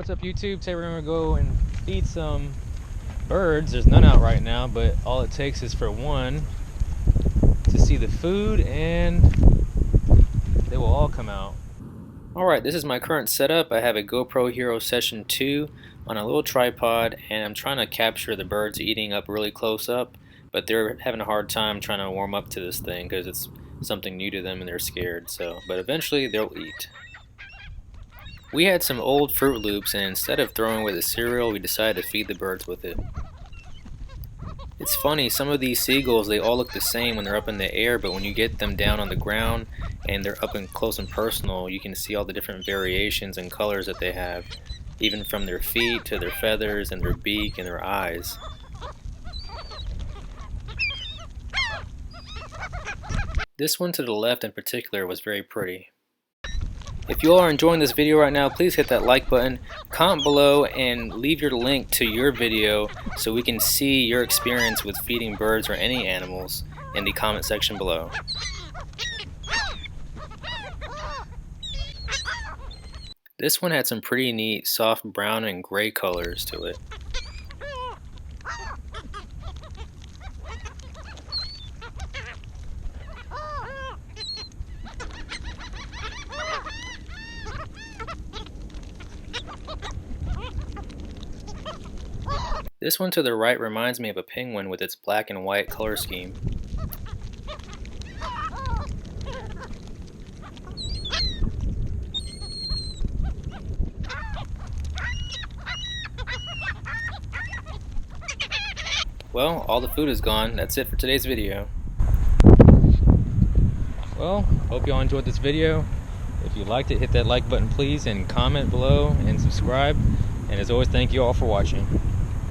What's up YouTube? Today we're gonna go and feed some birds. There's none out right now, but all it takes is for one to see the food and they will all come out. Alright, this is my current setup. I have a GoPro Hero Session 2 on a little tripod, and I'm trying to capture the birds eating up really close up, but they're having a hard time trying to warm up to this thing because it's something new to them and they're scared. But eventually they'll eat. We had some old Fruit Loops, and instead of throwing away the cereal, we decided to feed the birds with it. It's funny, some of these seagulls, they all look the same when they're up in the air, but when you get them down on the ground and they're up and close and personal, you can see all the different variations and colors that they have, even from their feet to their feathers and their beak and their eyes. This one to the left in particular was very pretty. If you all are enjoying this video right now, please hit that like button, comment below, and leave your link to your video so we can see your experience with feeding birds or any animals in the comment section below. This one had some pretty neat soft brown and gray colors to it. This one to the right reminds me of a penguin with its black and white color scheme. Well, all the food is gone. That's it for today's video. Well, hope you all enjoyed this video. If you liked it, hit that like button please, and comment below and subscribe. And as always, thank you all for watching.